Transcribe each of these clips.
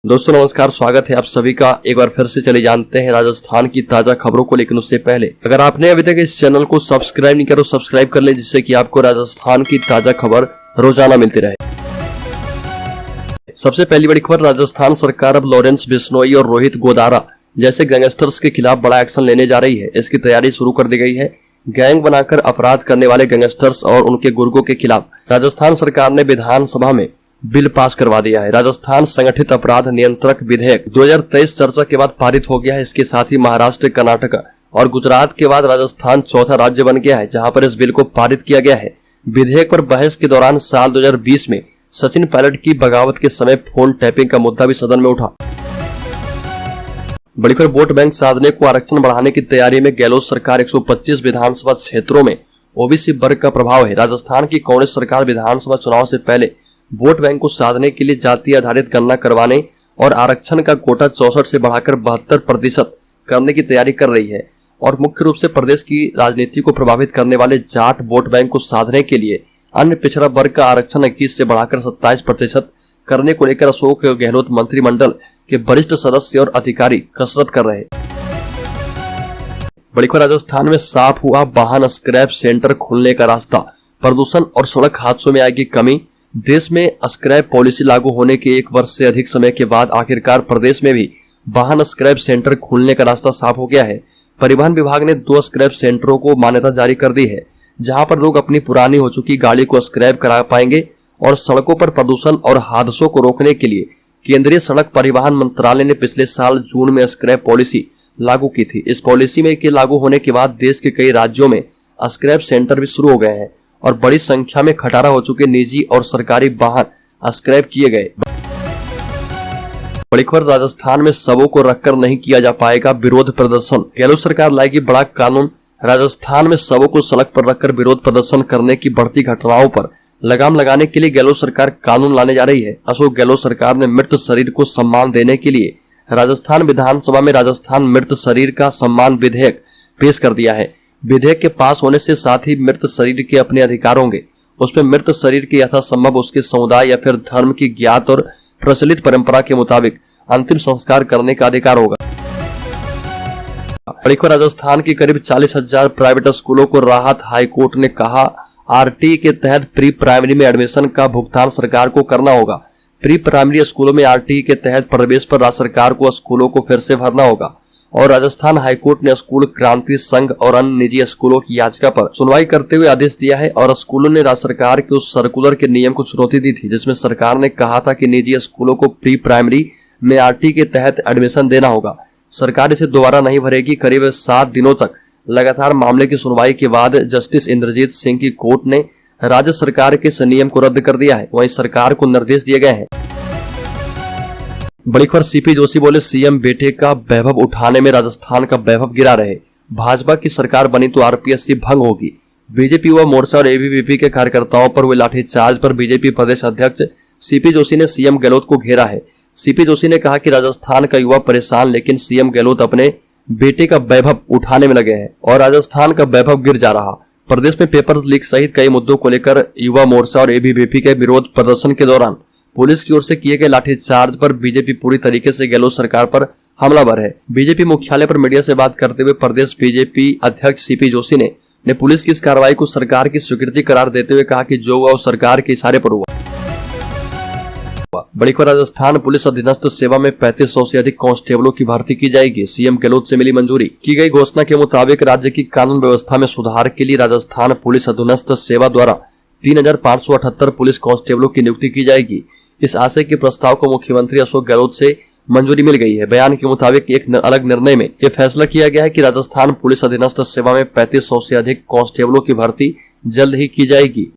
दोस्तों नमस्कार, स्वागत है आप सभी का। एक बार फिर से चले जानते हैं राजस्थान की ताजा खबरों को। लेकिन उससे पहले अगर आपने अभी तक इस चैनल को सब्सक्राइब नहीं करो, सब्सक्राइब कर लें, जिससे कि आपको राजस्थान की ताजा खबर रोजाना मिलती रहे। सबसे पहली बड़ी खबर, राजस्थान सरकार अब लॉरेंस बिश्नोई और रोहित गोदारा जैसे गैंगस्टर्स के खिलाफ बड़ा एक्शन लेने जा रही है। इसकी तैयारी शुरू कर दी गई है। गैंग बनाकर अपराध करने वाले गैंगस्टर्स और उनके गुर्गों के खिलाफ राजस्थान सरकार ने विधानसभा में बिल पास करवा दिया है। राजस्थान संगठित अपराध नियंत्रक विधेयक 2023 चर्चा के बाद पारित हो गया है। इसके साथ ही महाराष्ट्र, कर्नाटक और गुजरात के बाद राजस्थान चौथा राज्य बन गया है जहां पर इस बिल को पारित किया गया है। विधेयक पर बहस के दौरान साल 2020 में सचिन पायलट की बगावत के समय फोन टैपिंग का मुद्दा भी सदन में उठा। बड़ी खबर, वोट बैंक साधने को आरक्षण बढ़ाने की तैयारी में गहलोत सरकार। 125 विधानसभा क्षेत्रों में ओबीसी वर्ग का प्रभाव है। राजस्थान की कांग्रेस सरकार विधानसभा चुनाव से पहले वोट बैंक को साधने के लिए जाति आधारित गणना करवाने और आरक्षण का कोटा 64 से बढ़ाकर 72% करने की तैयारी कर रही है। और मुख्य रूप से प्रदेश की राजनीति को प्रभावित करने वाले जाट वोट बैंक को साधने के लिए अन्य पिछड़ा वर्ग का आरक्षण 21 से बढ़ाकर 27% करने को लेकर अशोक गहलोत मंत्रिमंडल के वरिष्ठ सदस्य और अधिकारी कसरत कर रहे हैं। बड़ी खबर, राजस्थान में साफ हुआ वाहन स्क्रैप सेंटर खोलने का रास्ता। प्रदूषण और सड़क हादसों में आएगी कमी। देश में स्क्रैप पॉलिसी लागू होने के 1 वर्ष से अधिक समय के बाद आखिरकार प्रदेश में भी वाहन स्क्रैप सेंटर खोलने का रास्ता साफ हो गया है। परिवहन विभाग ने 2 स्क्रैप सेंटरों को मान्यता जारी कर दी है, जहां पर लोग अपनी पुरानी हो चुकी गाड़ी को स्क्रैप करा पाएंगे। और सड़कों पर प्रदूषण और हादसों को रोकने के लिए केंद्रीय सड़क परिवहन मंत्रालय ने पिछले साल जून में स्क्रैप पॉलिसी लागू की थी। इस पॉलिसी में के लागू होने के बाद देश के कई राज्यों में स्क्रैप सेंटर भी शुरू हो गए हैं और बड़ी संख्या में खटारा हो चुके निजी और सरकारी वाहन स्क्रैप किए गए। बड़ी खबर, राजस्थान में शवों को रखकर नहीं किया जा पाएगा विरोध प्रदर्शन। गहलोत सरकार लाएगी बड़ा कानून। राजस्थान में शवों को सड़क पर रखकर विरोध प्रदर्शन करने की बढ़ती घटनाओं पर लगाम लगाने के लिए गहलोत सरकार कानून लाने जा रही है। अशोक गहलोत सरकार ने मृत शरीर को सम्मान देने के लिए राजस्थान विधानसभा में राजस्थान मृत शरीर का सम्मान विधेयक पेश कर दिया है। विधेयक के पास होने से साथ ही मृत शरीर के अपने अधिकार होंगे। उसमें मृत शरीर के यथासंभव उसके समुदाय या फिर धर्म की ज्ञात और प्रचलित परंपरा के मुताबिक अंतिम संस्कार करने का अधिकार होगा। राजस्थान की करीब 40,000 प्राइवेट स्कूलों को राहत। हाईकोर्ट ने कहा आरटी के तहत प्री प्राइमरी में एडमिशन का भुगतान सरकार को करना होगा। प्री प्राइमरी स्कूलों में आरटी के तहत प्रवेश पर राज्य सरकार को स्कूलों को फिर से भरना होगा। और राजस्थान हाईकोर्ट ने स्कूल क्रांति संघ और अन्य निजी स्कूलों की याचिका पर सुनवाई करते हुए आदेश दिया है। और स्कूलों ने राज्य सरकार के उस सर्कुलर के नियम को चुनौती दी थी जिसमें सरकार ने कहा था कि निजी स्कूलों को प्री प्राइमरी में आरटी के तहत एडमिशन देना होगा। सरकार इसे दोबारा नहीं भरेगी। करीब 7 दिनों तक लगातार मामले की सुनवाई के बाद जस्टिस इंद्रजीत सिंह की कोर्ट ने राज्य सरकार के इस नियम को रद्द कर दिया है। वहीं सरकार को निर्देश दिए गए हैं। बड़ी खबर, सीपी जोशी बोले सीएम बेटे का वैभव उठाने में राजस्थान का वैभव गिरा रहे। भाजपा की सरकार बनी तो आरपीएससी भंग होगी। बीजेपी युवा मोर्चा और एबीवीपी के कार्यकर्ताओं पर हुए लाठीचार्ज पर बीजेपी प्रदेश अध्यक्ष सीपी जोशी ने सीएम गहलोत को घेरा है। सीपी जोशी ने कहा कि राजस्थान का युवा परेशान, लेकिन सीएम गहलोत अपने बेटे का वैभव उठाने में लगे हैं और राजस्थान का वैभव गिर जा रहा। प्रदेश में पेपर लीक सहित कई मुद्दों को लेकर युवा मोर्चा और एबीवीपी के विरोध प्रदर्शन के दौरान पुलिस की ओर से किए गए लाठीचार्ज पर बीजेपी पूरी तरीके से गहलोत सरकार पर हमलावर है। बीजेपी मुख्यालय पर मीडिया से बात करते हुए प्रदेश बीजेपी अध्यक्ष सीपी जोशी ने पुलिस की इस कार्रवाई को सरकार की स्वीकृति करार देते हुए कहा कि जो हुआ वो सरकार के इशारे पर हुआ। बड़ी खबर, राजस्थान पुलिस अधीनस्थ सेवा में 3500 से अधिक कांस्टेबलों की भर्ती की जाएगी। सीएम गहलोत से मिली मंजूरी। की गई घोषणा के मुताबिक राज्य की कानून व्यवस्था में सुधार के लिए राजस्थान पुलिस अधीनस्थ सेवा द्वारा 3578 पुलिस कांस्टेबलों की नियुक्ति की जाएगी। इस आशय के प्रस्ताव को मुख्यमंत्री अशोक गहलोत से मंजूरी मिल गई है। बयान के मुताबिक एक अलग निर्णय में यह फैसला किया गया है कि राजस्थान पुलिस अधीनस्थ सेवा में 3500 से अधिक कांस्टेबलों की भर्ती जल्द ही की जाएगी।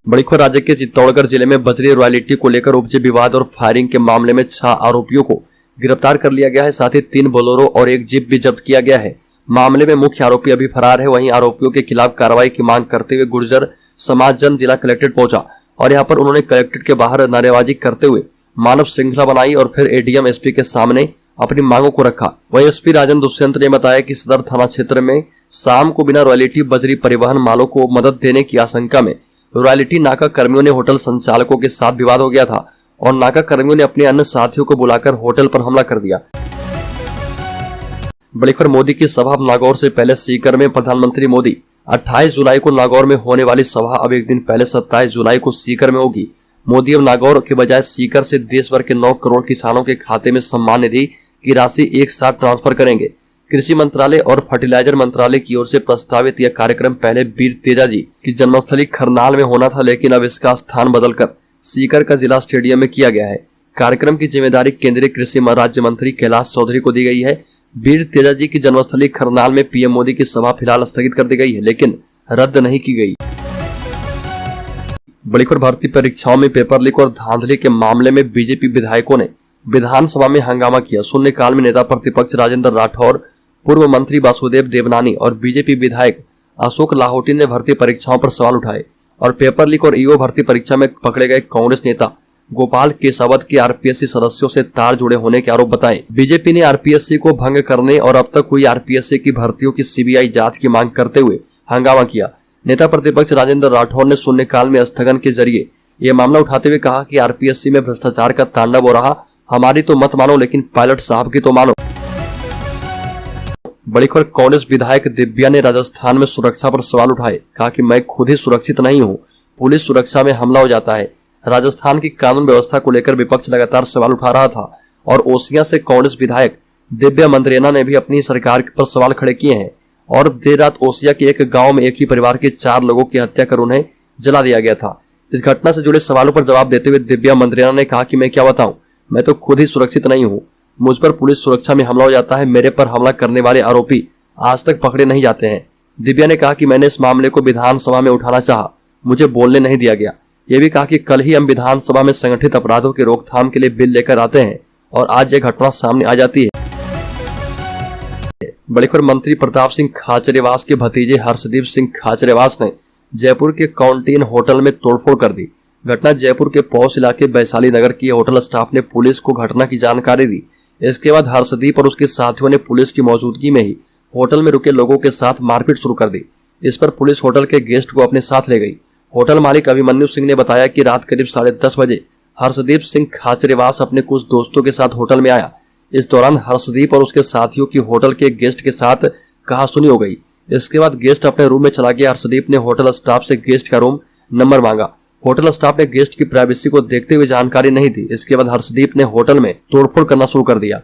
बड़ी खबर, राज्य के चित्तौड़गढ़ जिले में बजरी रॉयल्टी को लेकर उपजे विवाद और फायरिंग के मामले में 6 आरोपियों को गिरफ्तार कर लिया गया है। साथ ही 3 बोलेरो और 1 जीप भी जब्त किया गया है। मामले में मुख्य आरोपी अभी फरार है। वहीं आरोपियों के खिलाफ कार्रवाई की मांग करते हुए गुर्जर समाज जन जिला कलेक्ट्रेट पहुंचा और यहाँ पर उन्होंने कलेक्ट्रेट के बाहर नारेबाजी करते हुए मानव श्रृंखला बनाई और फिर एडीएम एसपी के सामने अपनी मांगों को रखा। वहीं एसपी राजन दुष्यंत ने बताया कि सदर थाना क्षेत्र में शाम को बिना रॉयल्टी बजरी परिवहन मालों को मदद देने की आशंका में रॉयल्टी नाका कर्मियों ने होटल संचालकों के साथ विवाद हो गया था और नाका कर्मियों ने अपने अन्य साथियों को बुलाकर होटल पर हमला कर दिया। बड़ी खबर, मोदी की सभा अब नागौर से पहले सीकर में। प्रधानमंत्री मोदी 28 जुलाई को नागौर में होने वाली सभा अब एक दिन पहले 27 जुलाई को सीकर में होगी। मोदी अब नागौर के बजाय सीकर से देश भर के 9 करोड़ किसानों के खाते में सम्मान निधि की राशि एक साथ ट्रांसफर करेंगे। कृषि मंत्रालय और फर्टिलाइजर मंत्रालय की ओर से प्रस्तावित यह कार्यक्रम पहले वीर तेजाजी की जन्मस्थली खरनाल में होना था, लेकिन अब इसका स्थान बदलकर सीकर का जिला स्टेडियम में किया गया है। कार्यक्रम की जिम्मेदारी केंद्रीय कृषि राज्य मंत्री कैलाश चौधरी को दी गई है। वीर तेजाजी की जन्मस्थली खरनाल में पीएम मोदी की सभा फिलहाल स्थगित कर दी गई है, लेकिन रद्द नहीं की गई। बड़ी खबर, भर्ती परीक्षाओं में पेपर लीक और धांधली के मामले में बीजेपी विधायकों ने विधानसभा में हंगामा किया। शून्यकाल में नेता प्रतिपक्ष राजेंद्र राठौर, पूर्व मंत्री वासुदेव देवनानी और बीजेपी विधायक अशोक लाहोटी ने भर्ती परीक्षाओं पर सवाल उठाए और पेपर लीक और ईओ भर्ती परीक्षा में पकड़े गए कांग्रेस नेता गोपाल केसावत के आरपीएससी सदस्यों से तार जुड़े होने के आरोप बताए। बीजेपी ने आरपीएससी को भंग करने और अब तक हुई आरपीएससी की भर्तियों की सीबीआई जांच की मांग करते हुए हंगामा किया। नेता प्रतिपक्ष राजेंद्र राठौर ने शून्यकाल में स्थगन के जरिए यह मामला उठाते हुए कहा कि आरपीएससी में भ्रष्टाचार का तांडव हो रहा, हमारी तो मत मानो लेकिन पायलट साहब की तो मानो। बड़ी खबर, कांग्रेस विधायक दिव्या ने राजस्थान में सुरक्षा पर सवाल उठाए, कहा कि मैं खुद ही सुरक्षित नहीं हूं, पुलिस सुरक्षा में हमला हो जाता है। राजस्थान की कानून व्यवस्था को लेकर विपक्ष लगातार सवाल उठा रहा था और ओसिया से कांग्रेस विधायक दिव्या मंत्रेना ने भी अपनी सरकार पर सवाल खड़े किए हैं और देर रात ओसिया के एक गांव में एक ही परिवार के 4 लोगों की हत्या कर उन्हें जला दिया गया था। इस घटना से जुड़े सवालों पर जवाब देते हुए दिव्या मंत्रेना ने कहा कि मैं क्या बताऊं, मैं तो खुद ही सुरक्षित नहीं हूं, मुझ पर पुलिस सुरक्षा में हमला हो जाता है, मेरे पर हमला करने वाले आरोपी आज तक पकड़े नहीं जाते हैं। दिव्या ने कहा कि मैंने इस मामले को विधानसभा में उठाना चाहा, मुझे बोलने नहीं दिया गया। ये भी कहा कि कल ही हम विधानसभा में संगठित अपराधों की रोकथाम के लिए बिल लेकर आते हैं और आज ये घटना सामने आ जाती है। बड़ी खबर, मंत्री प्रताप सिंह खाचरियावास के भतीजे हर्षदीप सिंह खाचरियावास ने जयपुर के काउंटीन होटल में तोड़फोड़ कर दी। घटना जयपुर के पौष इलाके वैशाली नगर की। होटल स्टाफ ने पुलिस को घटना की जानकारी दी। इसके बाद हर्षदीप और उसके साथियों ने पुलिस की मौजूदगी में ही होटल में रुके लोगों के साथ मारपीट शुरू कर दी। इस पर पुलिस होटल के गेस्ट को अपने साथ ले गई। होटल मालिक अभिमन्यु सिंह ने बताया कि रात करीब 10:30 बजे हर्षदीप सिंह खाचरियावास अपने कुछ दोस्तों के साथ होटल में आया। इस दौरान हर्षदीप और उसके साथियों की होटल के गेस्ट के साथ कहासुनी हो गई। इसके बाद गेस्ट अपने रूम में चला गया। हर्षदीप ने होटल स्टाफ से गेस्ट का रूम नंबर मांगा। होटल स्टाफ ने गेस्ट की प्राइवेसी को देखते हुए जानकारी नहीं दी। इसके बाद हर्षदीप ने होटल में तोड़फोड़ करना शुरू कर दिया।